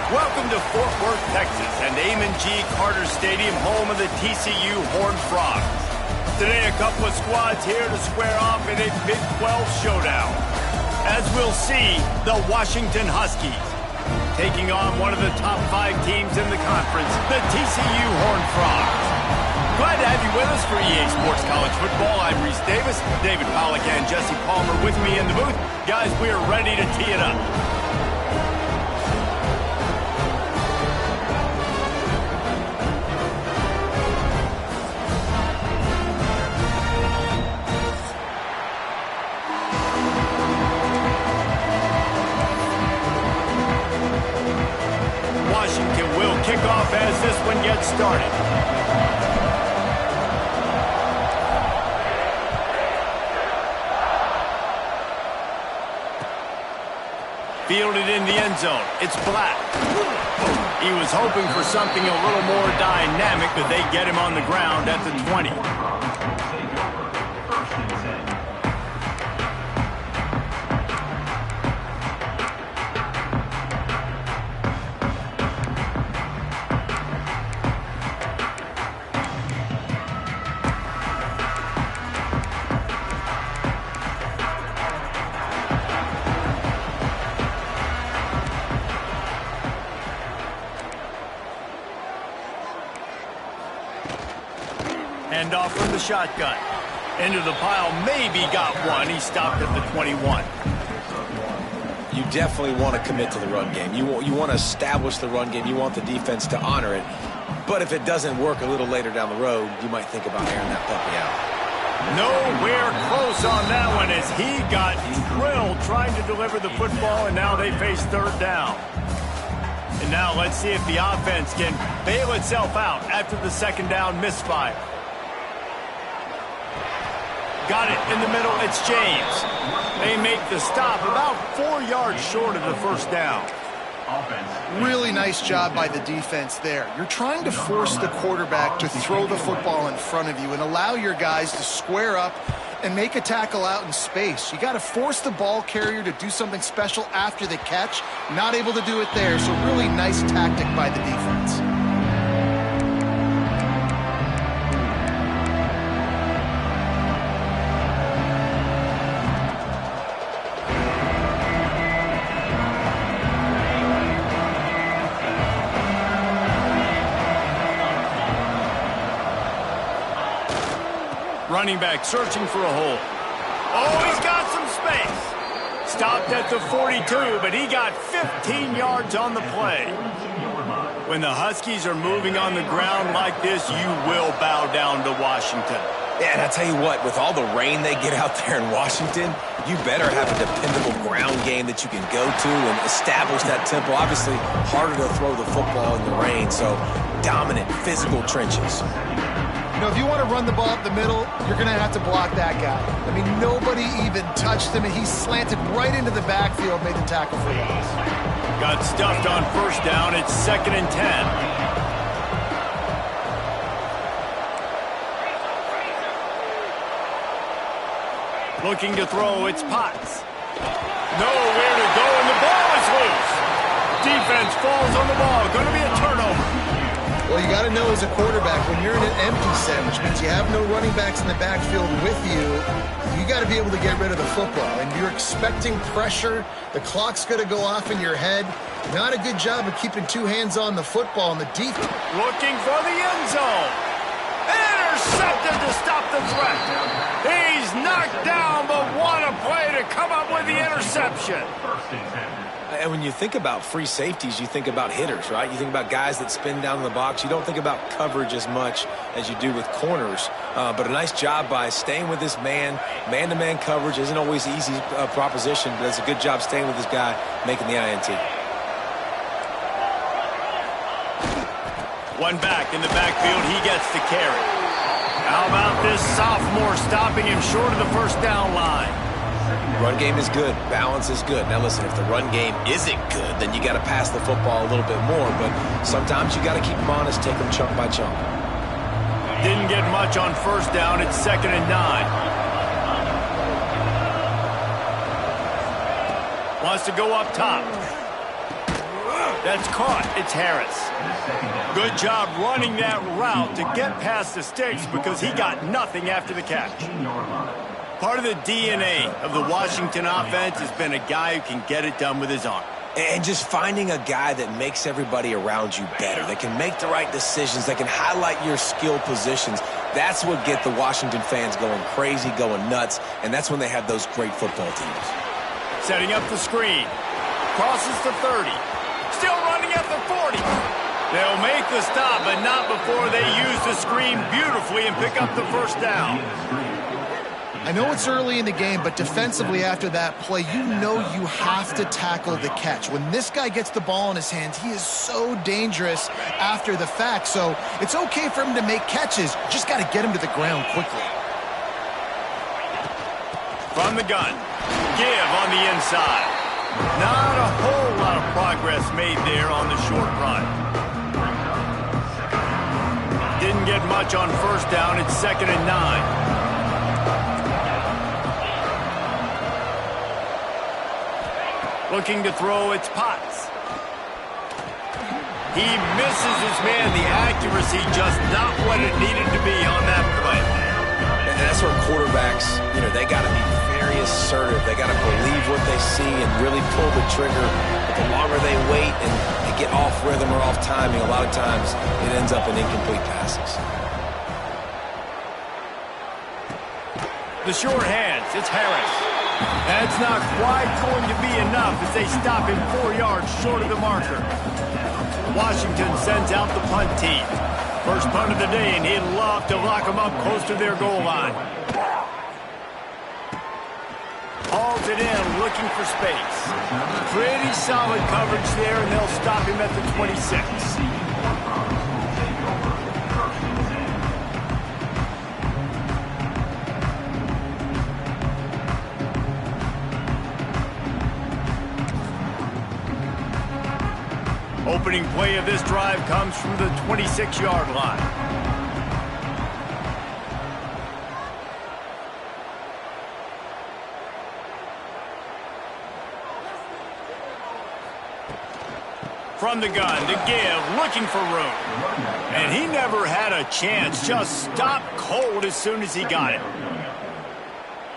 Welcome to Fort Worth, Texas, and Amon G. Carter Stadium, home of the TCU Horned Frogs. Today, a couple of squads here to square off in a Big 12 showdown. As we'll see, the Washington Huskies taking on one of the top 5 teams in the conference, the TCU Horned Frogs. Glad to have you with us for EA Sports College Football. I'm Reese Davis, David Pollack, and Jesse Palmer with me in the booth. Guys, we are ready to tee it up. Washington will kick off as this one gets started. Fielded in the end zone. It's Black. He was hoping for something a little more dynamic, but they get him on the ground at the 20. Hand off from the shotgun. Into the pile, maybe got one. He stopped at the 21. You definitely want to commit to the run game. You want to establish the run game. You want the defense to honor it. But if it doesn't work a little later down the road, you might think about airing that puppy out. Nowhere close on that one as he got drilled trying to deliver the football, and now they face third down. And now let's see if the offense can bail itself out after the second down misfire. Got it in the middle. It's James. They make the stop about 4 yards short of the first down. Really nice job by the defense there. You're trying to force the quarterback to throw the football in front of you and allow your guys to square up and make a tackle out in space. You got to force the ball carrier to do something special after the catch. Not able to do it there, so really nice tactic by the defense. Running back searching for a hole. Oh, he's got some space. Stopped at the 42, but he got 15 yards on the play. When the Huskies are moving on the ground like this, you will bow down to Washington. Yeah, and I tell you what, with all the rain they get out there in Washington, you better have a dependable ground game that you can go to and establish that tempo. Obviously, harder to throw the football in the rain, so dominant physical trenches. You know, if you want to run the ball up the middle, you're going to have to block that guy. I mean, nobody even touched him, and he slanted right into the backfield, made the tackle for loss. Got stuffed on first down. It's 2nd and 10. Looking to throw, it's Potts. Nowhere to go, and the ball is loose. Defense falls on the ball. Going to be a turnover. Well, you got to know as a quarterback, when you're in an empty set, which means you have no running backs in the backfield with you, you got to be able to get rid of the football. And you're expecting pressure. The clock's going to go off in your head. Not a good job of keeping 2 hands on the football and the defense. Looking for the end zone. Intercepted to stop the threat. He's knocked down, but what a play to come up with the interception. And when you think about free safeties, you think about hitters, right? You think about guys that spin down in the box. You don't think about coverage as much as you do with corners. But a nice job by staying with this man. Man-to-man coverage isn't always an easy proposition, but it's a good job staying with this guy, making the INT. One back in the backfield. He gets the carry. How about this sophomore stopping him short of the first down line? Run game is good. Balance is good. Now, listen, if the run game isn't good, then you got to pass the football a little bit more. But sometimes you got to keep them honest, take them chunk by chunk. Didn't get much on first down. It's 2nd and 9. Wants to go up top. That's caught. It's Harris. Good job running that route to get past the sticks because he got nothing after the catch. Part of the DNA of the Washington offense has been a guy who can get it done with his arm. And just finding a guy that makes everybody around you better, that can make the right decisions, that can highlight your skill positions. That's what gets the Washington fans going crazy, going nuts, and that's when they have those great football teams. Setting up the screen. Crosses to 30. Still running at the 40. They'll make the stop, but not before they use the screen beautifully and pick up the first down. I know it's early in the game, but defensively after that play, you know you have to tackle the catch. When this guy gets the ball in his hands, he is so dangerous after the fact. So it's okay for him to make catches. Just got to get him to the ground quickly. From the gun, give on the inside. Not a whole lot of progress made there on the short run. Didn't get much on first down. It's 2nd and 9. Looking to throw, it's Potts. He misses his man. The accuracy just not what it needed to be on that play. And that's where quarterbacks, they got to be very assertive. They got to believe what they see and really pull the trigger. But the longer they wait and they get off rhythm or off timing, a lot of times it ends up in incomplete passes. The short hands, it's Harris. That's not quite going to be enough as they stop him 4 yards short of the marker. Washington sends out the punt team. First punt of the day, and he'd love to lock them up close to their goal line. Hauls it in, looking for space. Pretty solid coverage there, and they'll stop him at the 26. Opening play of this drive comes from the 26-yard line. From the gun to give, looking for room. And he never had a chance, just stopped cold as soon as he got it.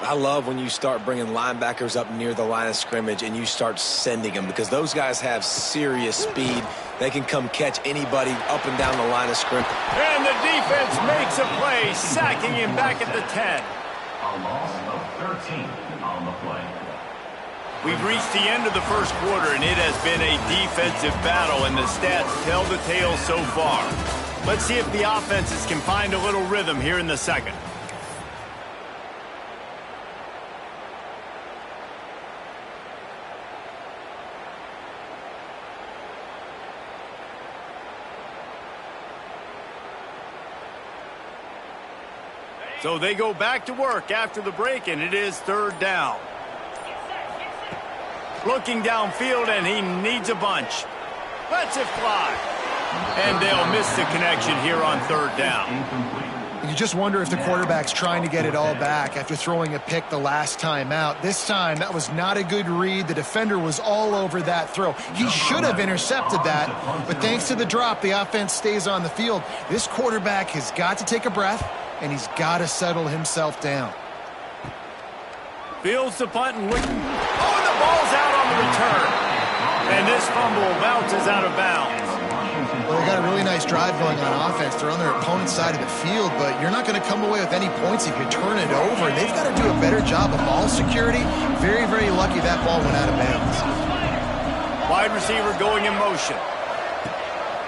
I love when you start bringing linebackers up near the line of scrimmage and you start sending them because those guys have serious speed. They can come catch anybody up and down the line of scrimmage. And the defense makes a play, sacking him back at the 10. A loss of 13 on the play. We've reached the end of the first quarter, and it has been a defensive battle, and the stats tell the tale so far. Let's see if the offenses can find a little rhythm here in the second. So they go back to work after the break, and it is 3rd down. Looking downfield, and he needs a bunch. Lets it fly. And they'll miss the connection here on 3rd down. You just wonder if the quarterback's trying to get it all back after throwing a pick the last time out. This time, that was not a good read. The defender was all over that throw. He should have intercepted that, but thanks to the drop, the offense stays on the field. This quarterback has got to take a breath, and he's got to settle himself down. Fields the punt and looking. Oh, and the ball's out on the return. And this fumble bounces out of bounds. Well, they got a really nice drive going on offense. They're on their opponent's side of the field, but you're not going to come away with any points if you turn it over. They've got to do a better job of ball security. Very, very lucky that ball went out of bounds. Wide receiver going in motion.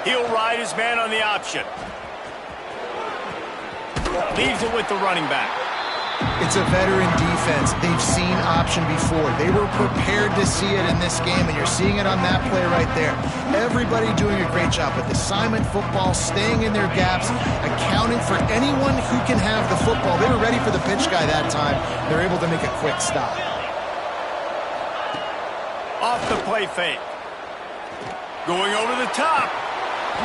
He'll ride his man on the option. Leaves it with the running back. It's a veteran defense. They've seen option before. They were prepared to see it in this game, and you're seeing it on that play right there. Everybody doing a great job with assignment football, staying in their gaps, accounting for anyone who can have the football. They were ready for the pitch guy that time. They're able to make a quick stop. Off the play fake. Going over the top.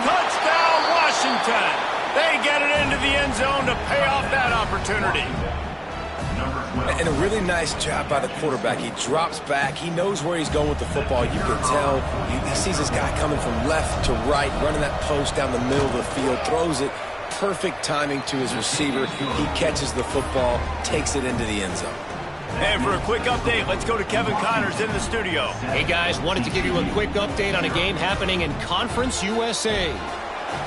Touchdown, Washington. They get it into the end zone to pay off that opportunity. Number 12. And a really nice job by the quarterback. He drops back. He knows where he's going with the football. You can tell. He sees this guy coming from left to right, running that post down the middle of the field, throws it. Perfect timing to his receiver. He catches the football, takes it into the end zone. And for a quick update, let's go to Kevin Connors in the studio. Hey, guys, wanted to give you a quick update on a game happening in Conference USA.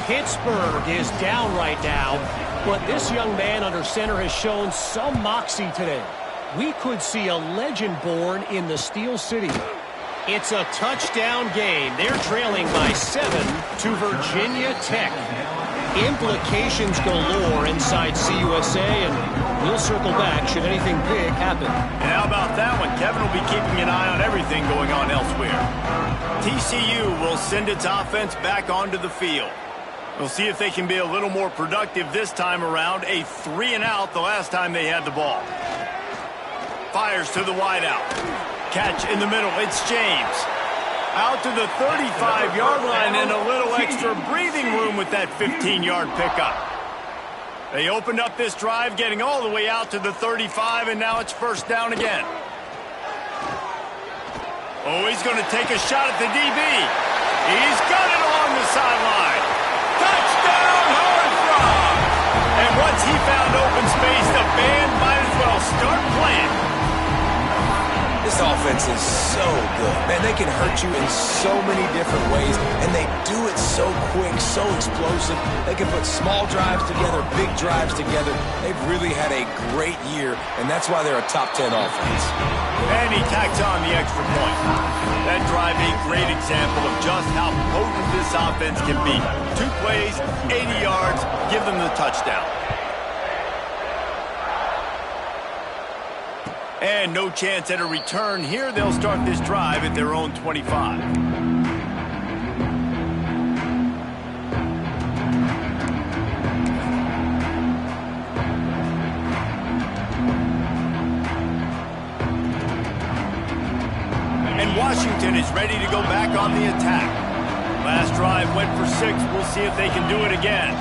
Pittsburgh is down right now, but this young man under center has shown some moxie today. We could see a legend born in the Steel City. It's a touchdown game. They're trailing by 7 to Virginia Tech. Implications galore inside CUSA, and we'll circle back should anything big happen. And how about that one? Kevin will be keeping an eye on everything going on elsewhere. TCU will send its offense back onto the field. We'll see if they can be a little more productive this time around. A 3-and-out the last time they had the ball. Fires to the wideout. Catch in the middle. It's James. Out to the 35-yard line and a little extra breathing room with that 15-yard pickup. They opened up this drive, getting all the way out to the 35, and now it's first down again. Oh, he's going to take a shot at the DB. He's got it along the sideline. Touchdown, Horned Frog! And once he found open space, the band might as well start playing. This offense is so good. Man, they can hurt you in so many different ways, and they do it so quick, so explosive. They can put small drives together, big drives together. They've really had a great year, and that's why they're a top 10 offense. And he tacks on the extra point. That drive, a great example of just how potent this offense can be. 2 plays, 80 yards, give them the touchdown. And no chance at a return here. They'll start this drive at their own 25. And Washington is ready to go back on the attack. Last drive went for 6. We'll see if they can do it again.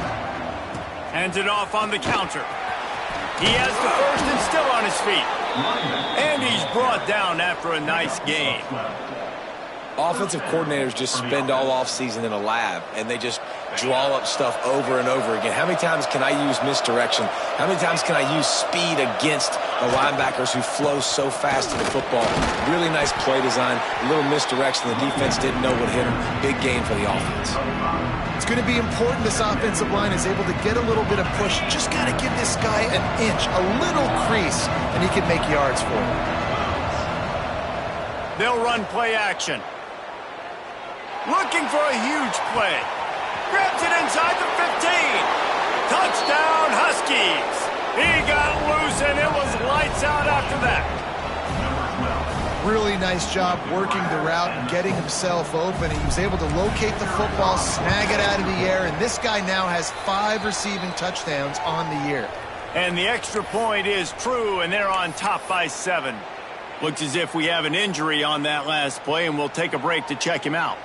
Hands it off on the counter. He has the first and still on his feet. And he's brought down after a nice game. Offensive coordinators just spend all offseason in a lab, and they just draw up stuff over and over again. How many times can I use misdirection? How many times can I use speed against the linebackers who flow so fast to the football? Really nice play design, a little misdirection. The defense didn't know what hit him. Big gain for the offense. It's going to be important this offensive line is able to get a little bit of push. Just got to give this guy an inch, a little crease, and he can make yards for it. They'll run play action. Looking for a huge play. Grabs it inside the 15. Touchdown, Huskies. He got loose, and it was lights out after that. Really nice job working the route and getting himself open. He was able to locate the football, snag it out of the air, and this guy now has 5 receiving touchdowns on the year. And the extra point is true, and they're on top by 7. Looks as if we have an injury on that last play, and we'll take a break to check him out.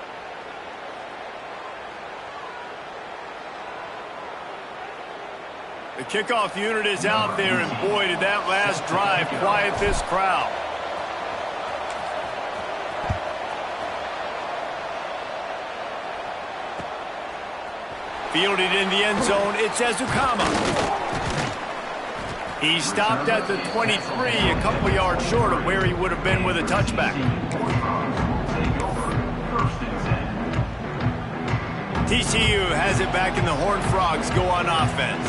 The kickoff unit is out there, and boy, did that last drive quiet this crowd. Fielded in the end zone, it's Ezukama. He stopped at the 23, a couple yards short of where he would have been with a touchback. TCU has it back, and the Horned Frogs go on offense.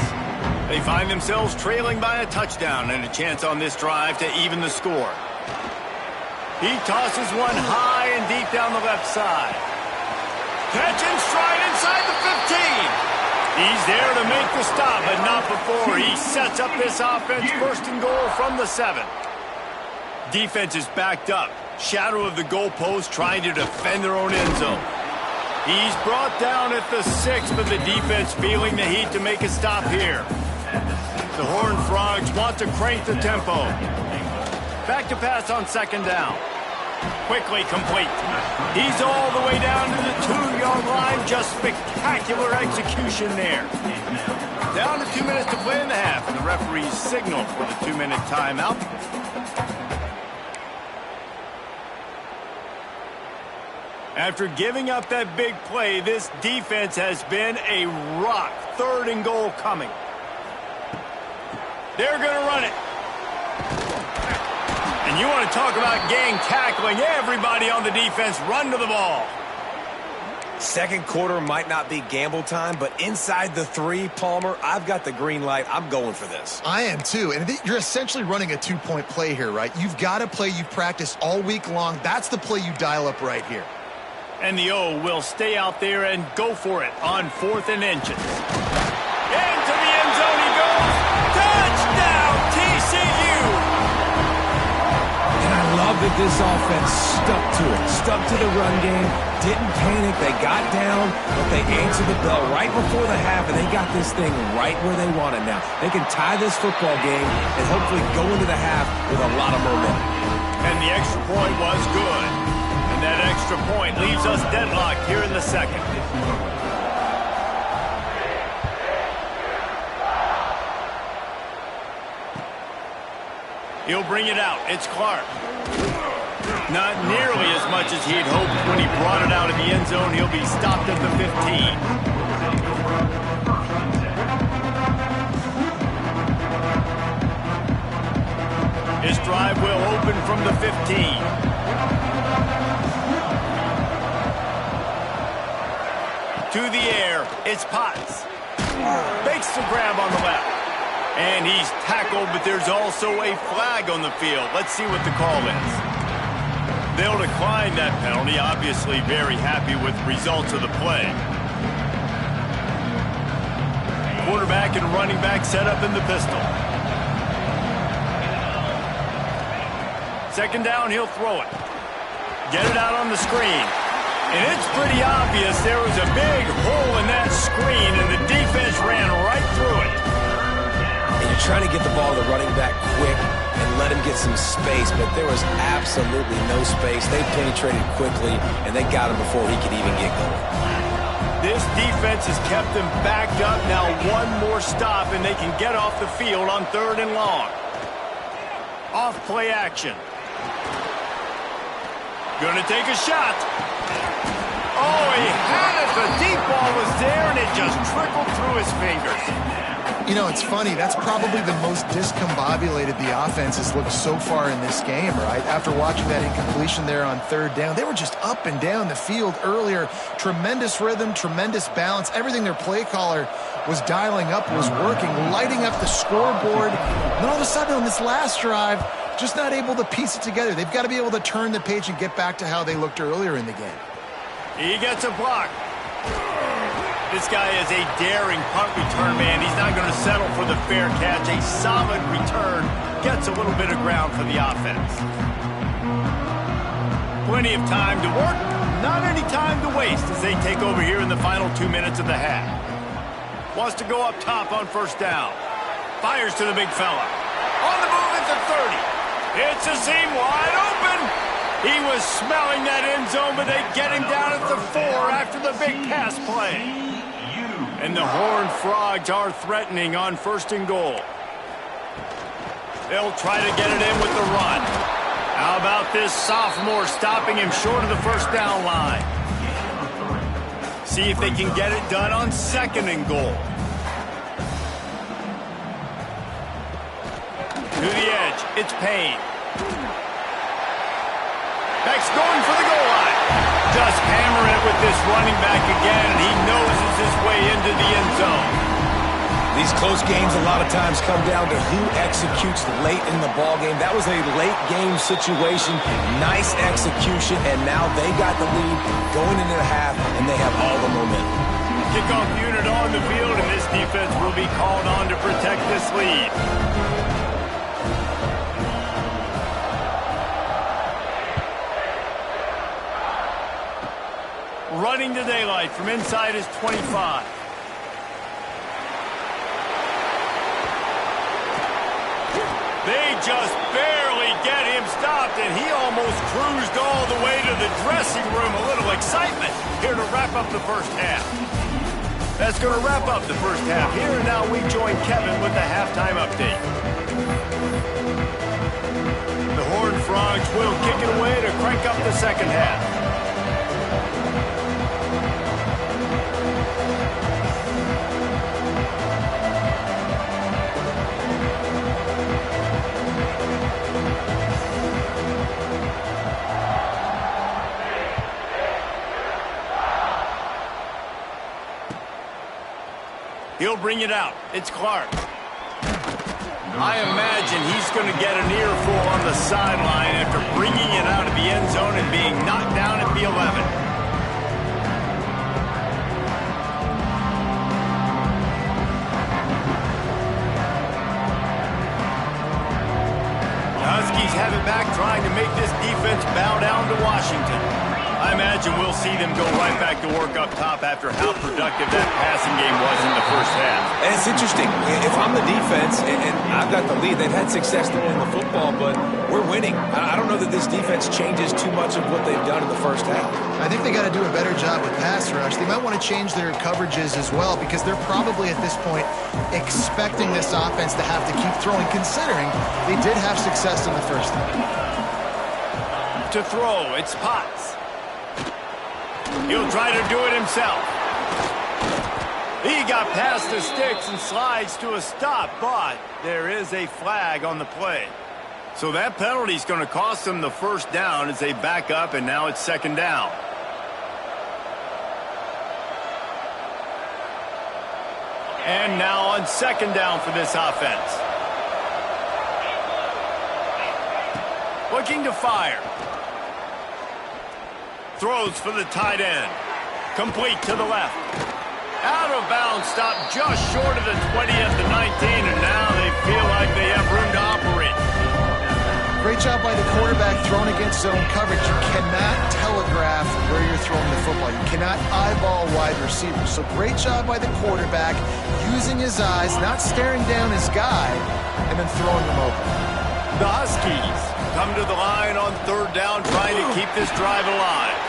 They find themselves trailing by a touchdown and a chance on this drive to even the score. He tosses one high and deep down the left side. Catch and stride inside the 15. He's there to make the stop, but not before. He sets up this offense first and goal from the 7. Defense is backed up. Shadow of the goalpost trying to defend their own end zone. He's brought down at the 6, but the defense feeling the heat to make a stop here. The Horned Frogs want to crank the tempo. Back to pass on second down. Quickly complete. He's all the way down to the 2-yard line. Just spectacular execution there. Down to 2 minutes to play in the half, and the referee's signal for the 2-minute timeout. After giving up that big play, this defense has been a rock. 3rd and goal coming. They're going to run it. And you want to talk about gang tackling. Everybody on the defense run to the ball. Second quarter might not be gamble time, but inside the 3, Palmer, I've got the green light. I'm going for this. I am too. And you're essentially running a 2-point play here, right? You've got a play you've practiced all week long. That's the play you dial up right here. And the O will stay out there and go for it on 4th and inches. Into the end zone he goes. Touchdown, TCU! And I love that this offense stuck to it. Stuck to the run game. Didn't panic. They got down, but they answered the bell right before the half, and they got this thing right where they want it now. They can tie this football game and hopefully go into the half with a lot of momentum. And the extra point was good. And that extra point leaves us deadlocked here in the second. He'll bring it out. It's Clark. Not nearly as much as he'd hoped when he brought it out in the end zone. He'll be stopped at the 15. His drive will open from the 15. To the air, it's Potts. Makes the grab on the left. And he's tackled, but there's also a flag on the field. Let's see what the call is. They'll decline that penalty, obviously very happy with the results of the play. Quarterback and running back set up in the pistol. Second down, he'll throw it. Get it out on the screen. And it's pretty obvious there was a big hole in that screen, and the defense ran right through it. And you're trying to get the ball to the running back quick and let him get some space, but there was absolutely no space. They penetrated quickly, and they got him before he could even get going. This defense has kept them backed up. Now one more stop, and they can get off the field on 3rd and long. Off play action. Gonna take a shot. Oh, he had it. The deep ball was there, and it just trickled through his fingers. You know, it's funny. That's probably the most discombobulated the offense has looked so far in this game, right? After watching that incompletion there on 3rd down, they were just up and down the field earlier. Tremendous rhythm, tremendous balance. Everything their play caller was dialing up was working, lighting up the scoreboard. And all of a sudden on this last drive, just not able to piece it together. They've got to be able to turn the page and get back to how they looked earlier in the game. He gets a block. This guy is a daring punt return man. He's not going to settle for the fair catch. A solid return gets a little bit of ground for the offense. Plenty of time to work. Not any time to waste as they take over here in the final 2 minutes of the half. Wants to go up top on 1st down. Fires to the big fella. On the move at the 30. It's a seam wide open. He was smelling that end zone, but they get him down at the 4 after the big pass play. And the Horned Frogs are threatening on 1st and goal. They'll try to get it in with the run. How about this sophomore stopping him short of the 1st down line? See if they can get it done on 2nd and goal. To the edge, it's Payne. Beck's going for the goal line. Just hammering it with this running back again, and he noses his way into the end zone. These close games a lot of times come down to who executes late in the ball game. That was a late game situation. Nice execution, and now they got the lead going into the half, and they have all the momentum. Kickoff unit on the field, and this defense will be called on to protect this lead. Running to daylight from inside his 25. They just barely get him stopped, and he almost cruised all the way to the dressing room. A little excitement here to wrap up the 1st half. That's going to wrap up the first half here, and now we join Kevin with the halftime update. The Horned Frogs will kick it away to crank up the second half. He'll bring it out. It's Clark. I imagine he's going to get an earful on the sideline after bringing it out of the end zone and being knocked down at the 11. The Huskies have it back, trying to make this defense bow down to Washington. I imagine we'll see them go right back to work up top after how productive that passing game was in the first half. And it's interesting. If I'm the defense and I've got the lead, they've had success throwing the football, but we're winning. I don't know that this defense changes too much of what they've done in the first half. I think they got to do a better job with pass rush. They might want to change their coverages as well because they're probably at this point expecting this offense to have to keep throwing, considering they did have success in the first half. To throw, it's Potts. He'll try to do it himself. He got past the sticks and slides to a stop, but there is a flag on the play. So that penalty is going to cost them the first down as they back up, and now it's second down. And now on second down for this offense. Looking to fire. Throws for the tight end. Complete to the left. Out of bounds, stopped just short of the 20 at the 19, and now they feel like they have room to operate. Great job by the quarterback throwing against zone coverage. You cannot telegraph where you're throwing the football. You cannot eyeball wide receivers. So great job by the quarterback using his eyes, not staring down his guy, and then throwing him open. The Huskies come to the line on third down, trying to keep this drive alive.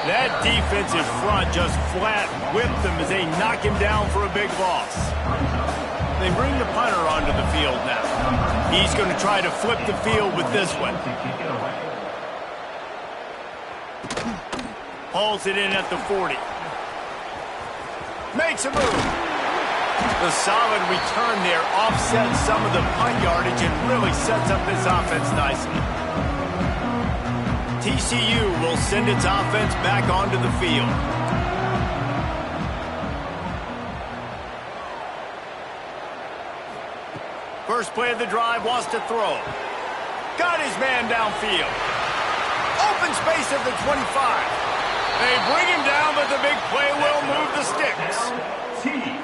That defensive front just flat whipped them as they knock him down for a big loss. They bring the punter onto the field now. He's going to try to flip the field with this one. Hauls it in at the 40. Makes a move. The solid return there offsets some of the punt yardage and really sets up this offense nicely. TCU will send its offense back onto the field. First play of the drive, wants to throw. Got his man downfield. Open space at the 25. They bring him down, but the big play will move the sticks.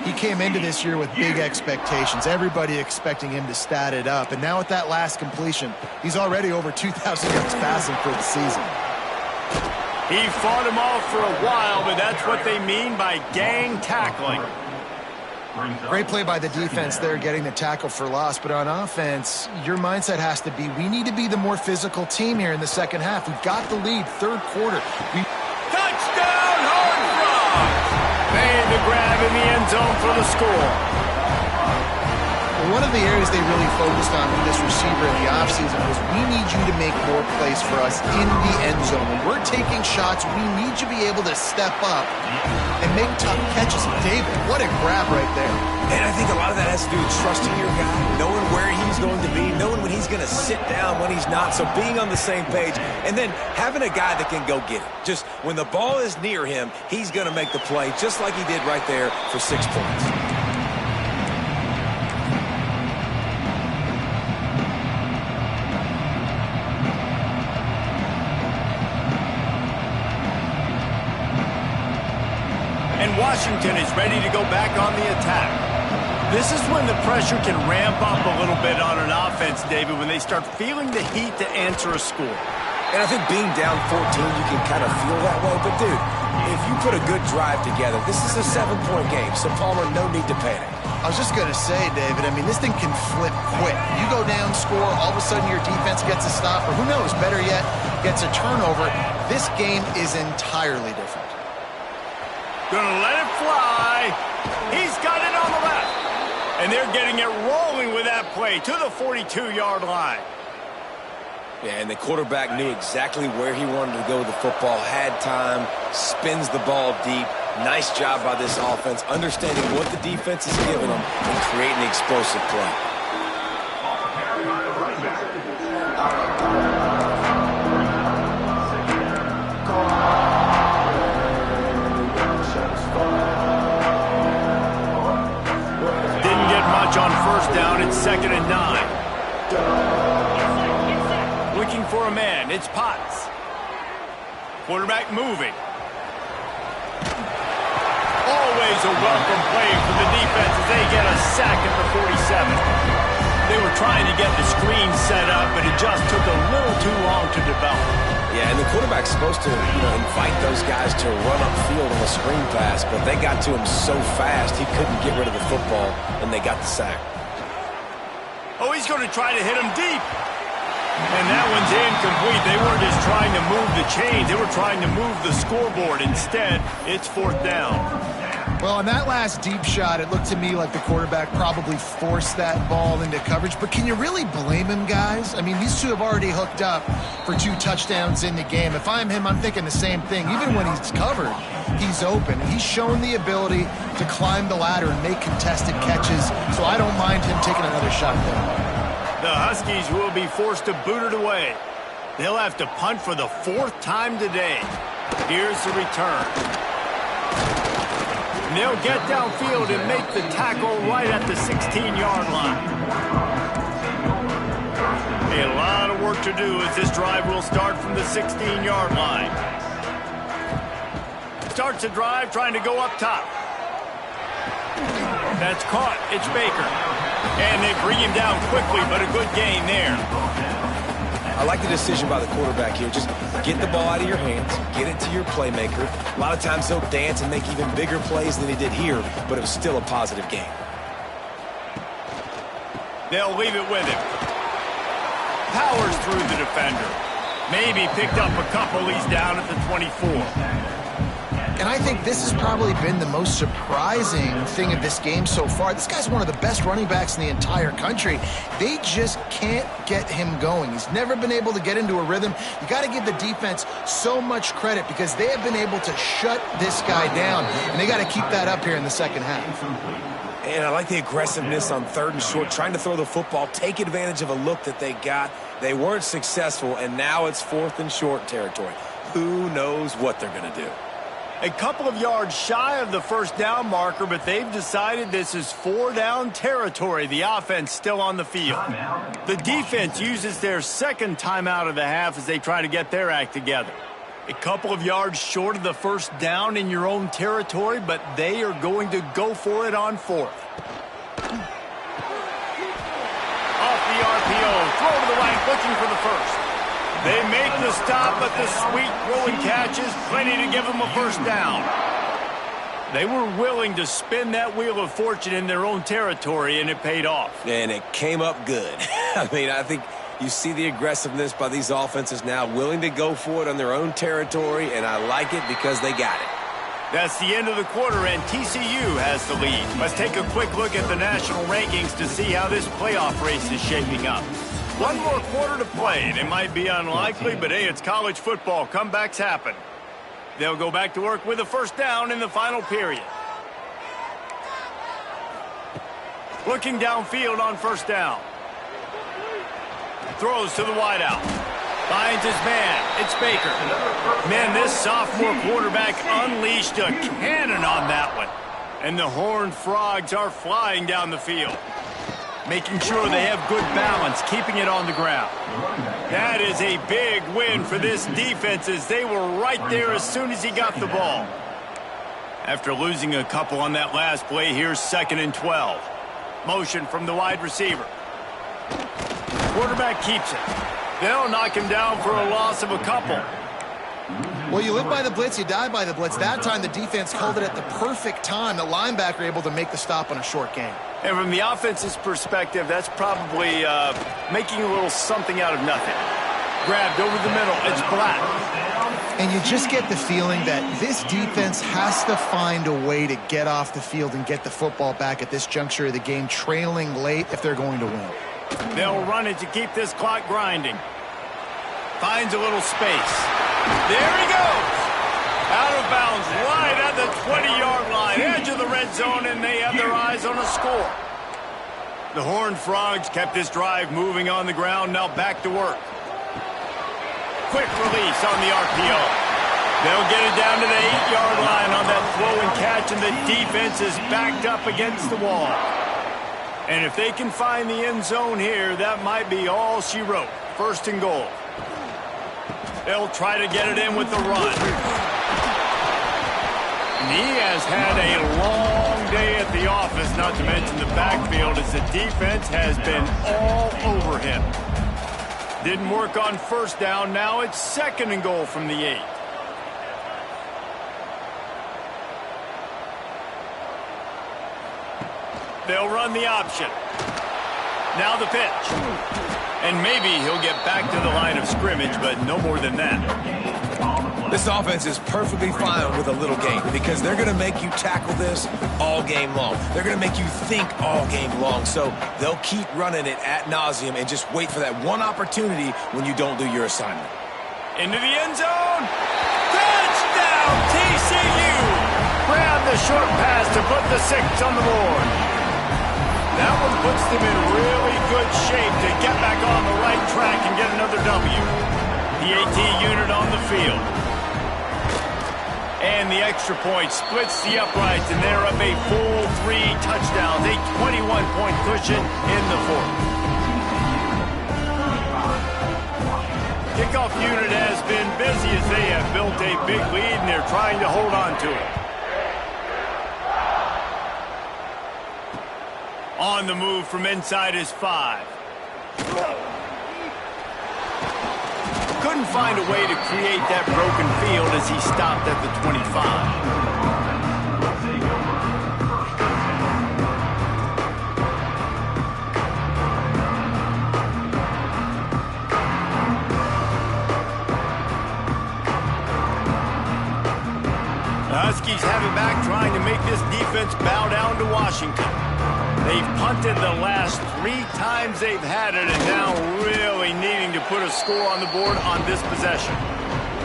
He came into this year with big expectations. Everybody expecting him to stat it up. And now with that last completion, he's already over 2,000 yards passing for the season. He fought him off for a while, but that's what they mean by gang tackling. Great play by the defense there, getting the tackle for loss. But on offense, your mindset has to be, we need to be the more physical team here in the second half. We've got the lead, third quarter. Touchdown, Horned Frogs! Made the grab in the end zone for the score. One of the areas they really focused on with this receiver in the offseason was, we need you to make more plays for us in the end zone. When we're taking shots, we need you to be able to step up and make tough catches. David, what a grab right there. And I think a lot of that has to do with trusting your guy, knowing where he's going to be, knowing when he's going to sit down, when he's not. So being on the same page, and then having a guy that can go get it. Just when the ball is near him, he's going to make the play, just like he did right there for 6 points. Washington is ready to go back on the attack. This is when the pressure can ramp up a little bit on an offense, David, when they start feeling the heat to answer a score. And I think being down 14, you can kind of feel that way. But, dude, if you put a good drive together, this is a 7-point game, so Palmer, no need to panic. I was just going to say, David, I mean, this thing can flip quick. You go down, score, all of a sudden your defense gets a stop, or who knows, better yet, gets a turnover. This game is entirely different. Gonna let it fly. He's got it on the left. And they're getting it rolling with that play to the 42-yard line. Yeah, and the quarterback knew exactly where he wanted to go with the football, had time, spins the ball deep. Nice job by this offense, understanding what the defense is giving them and creating the explosive play. Didn't get much on first down. It's 2nd and 9. Looking for a man. It's Potts. Quarterback moving. Always a welcome play for the defense as they get a sack at the 47. They were trying to get the screen set up, but it just took a little too long to develop. Yeah, and the quarterback's supposed to invite those guys to run upfield on a screen pass, but they got to him so fast he couldn't get rid of the football, and they got the sack. Oh, he's going to try to hit him deep. And that one's incomplete. They weren't just trying to move the chains. They were trying to move the scoreboard. Instead, it's 4th down. Well, on that last deep shot, it looked to me like the quarterback probably forced that ball into coverage. But can you really blame him, guys? I mean, these two have already hooked up for 2 touchdowns in the game. If I'm him, I'm thinking the same thing. Even when he's covered, he's open. He's shown the ability to climb the ladder and make contested catches. So I don't mind him taking another shot there. The Huskies will be forced to boot it away. They'll have to punt for the 4th time today. Here's the return. And they'll get downfield and make the tackle right at the 16-yard line. A lot of work to do as this drive will start from the 16-yard line. Starts the drive trying to go up top. That's caught. It's Baker. And they bring him down quickly, but a good gain there. I like the decision by the quarterback here. Just get the ball out of your hands, get it to your playmaker. A lot of times he'll dance and make even bigger plays than he did here, but it was still a positive game. They'll leave it with him. Powers through the defender. Maybe picked up a couple. He's down at the 24. And I think this has probably been the most surprising thing of this game so far. This guy's one of the best running backs in the entire country. They just can't get him going. He's never been able to get into a rhythm. You got to give the defense so much credit because they have been able to shut this guy down. And they got to keep that up here in the second half. And I like the aggressiveness on 3rd and short, trying to throw the football, take advantage of a look that they got. They weren't successful, and now it's 4th and short territory. Who knows what they're going to do? A couple of yards shy of the 1st down marker, but they've decided this is 4-down territory. The offense still on the field. The defense uses their 2nd timeout of the half as they try to get their act together. A couple of yards short of the 1st down in your own territory, but they are going to go for it on 4th. Off the RPO, throw to the right, looking for the 1st. They make the stop, but the sweet throwing catch is plenty to give them a 1st down. They were willing to spin that wheel of fortune in their own territory, and it paid off. And it came up good. I mean, I think you see the aggressiveness by these offenses now, willing to go for it on their own territory, and I like it because they got it. That's the end of the quarter, and TCU has the lead. Let's take a quick look at the national rankings to see how this playoff race is shaping up. One more quarter to play, and it might be unlikely, but hey, it's college football. Comebacks happen. They'll go back to work with a 1st down in the final period. Looking downfield on 1st down. Throws to the wideout. Finds his man. It's Baker. Man, this sophomore quarterback unleashed a cannon on that one. And the Horned Frogs are flying down the field. Making sure they have good balance, keeping it on the ground. That is a big win for this defense as they were right there as soon as he got the ball. After losing a couple on that last play, here's 2nd and 12. Motion from the wide receiver. Quarterback keeps it. They'll knock him down for a loss of a couple. Well, you live by the blitz, you die by the blitz. That time the defense called it at the perfect time. The linebacker able to make the stop on a short gain. And from the offense's perspective, that's probably making a little something out of nothing. Grabbed over the middle. It's Black. And you just get the feeling that this defense has to find a way to get off the field and get the football back at this juncture of the game, trailing late if they're going to win. They'll run it to keep this clock grinding. Finds a little space. There he goes. Out of bounds, right at the 20-yard line, edge of the red zone, and they have their eyes on a score. The Horned Frogs kept this drive moving on the ground, now back to work. Quick release on the RPO. They'll get it down to the 8-yard line on that throw and catch, and the defense is backed up against the wall. And if they can find the end zone here, that might be all she wrote. First and goal. They'll try to get it in with the run. And he has had a long day at the office, not to mention the backfield, as the defense has been all over him. Didn't work on first down. Now it's second and goal from the 8. They'll run the option. Now the pitch. And maybe he'll get back to the line of scrimmage, but no more than that. This offense is perfectly fine with a little game because they're going to make you tackle this all game long. They're going to make you think all game long. So they'll keep running it ad nauseum and just wait for that one opportunity when you don't do your assignment. Into the end zone. Touchdown, TCU. Grab the short pass to put the 6 on the board. That one puts them in really good shape to get back on the right track and get another W. The AT unit on the field. And the extra point splits the uprights, and they're up a full 3 touchdowns, a 21-point cushion in the 4th. Kickoff unit has been busy as they have built a big lead, and they're trying to hold on to it. On the move from inside his 5. Couldn't find a way to create that broken field as he stopped at the 25. The Huskies have it back, trying to make this defense bow down to Washington. They've punted the last 3 times they've had it, and now really needing to put a score on the board on this possession.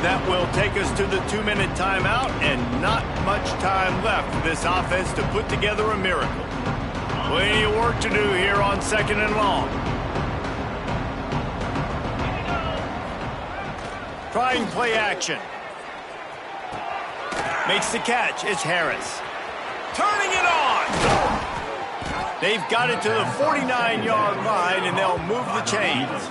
That will take us to the 2-minute timeout, and not much time left for this offense to put together a miracle. Plenty of work to do here on 2nd and long. Trying play action. Makes the catch. It's Harris. Turning it on! They've got it to the 49-yard line, and they'll move the chains.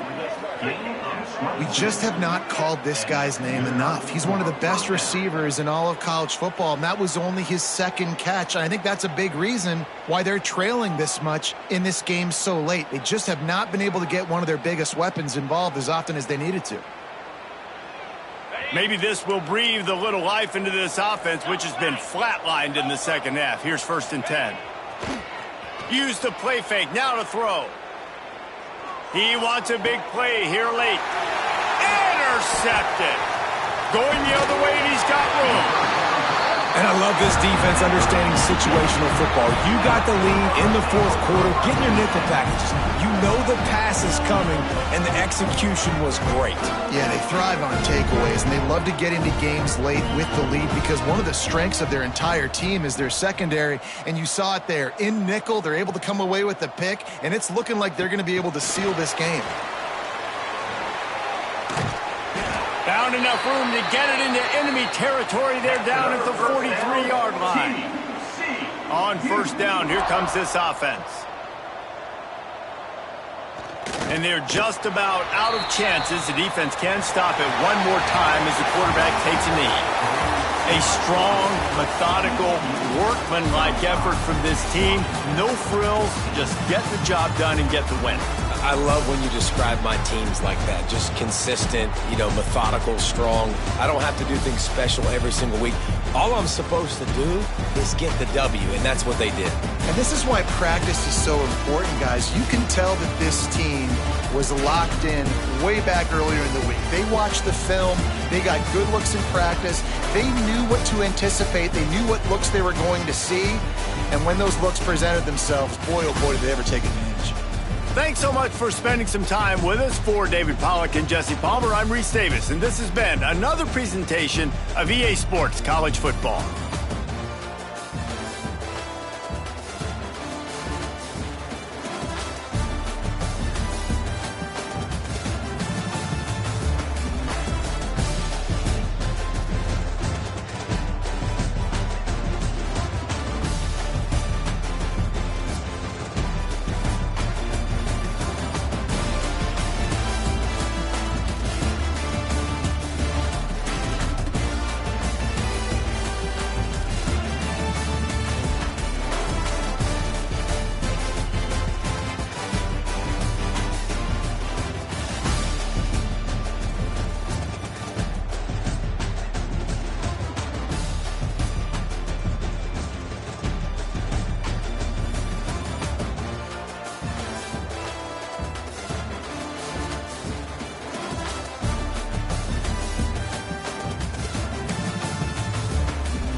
We just have not called this guy's name enough. He's one of the best receivers in all of college football, and that was only his 2nd catch. And I think that's a big reason why they're trailing this much in this game so late. They just have not been able to get one of their biggest weapons involved as often as they needed to. Maybe this will breathe a little life into this offense, which has been flatlined in the second half. Here's 1st and 10. Used the play fake, now to throw. He wants a big play here late. Intercepted. Going the other way, and he's got room. And I love this defense understanding situational football. You got the lead in the 4th quarter, getting your nickel packages. You know the pass is coming, and the execution was great. Yeah, they thrive on takeaways, and they love to get into games late with the lead because one of the strengths of their entire team is their secondary, and you saw it there. In nickel, they're able to come away with the pick, and it's looking like they're going to be able to seal this game. Found enough room to get it into enemy territory. They're down at the 43-yard line. On 1st down, here comes this offense. And they're just about out of chances. The defense can stop it one more time as the quarterback takes a knee. A strong, methodical, workmanlike effort from this team. No frills, just get the job done and get the win. I love when you describe my teams like that. Just consistent, methodical, strong. I don't have to do things special every single week. All I'm supposed to do is get the W, and that's what they did. And this is why practice is so important, guys. You can tell that this team was locked in way back earlier in the week. They watched the film. They got good looks in practice. They knew what to anticipate. They knew what looks they were going to see. And when those looks presented themselves, boy, oh boy, did they ever take advantage. Thanks so much for spending some time with us. For David Pollack and Jesse Palmer, I'm Reese Davis, and this has been another presentation of EA Sports College Football.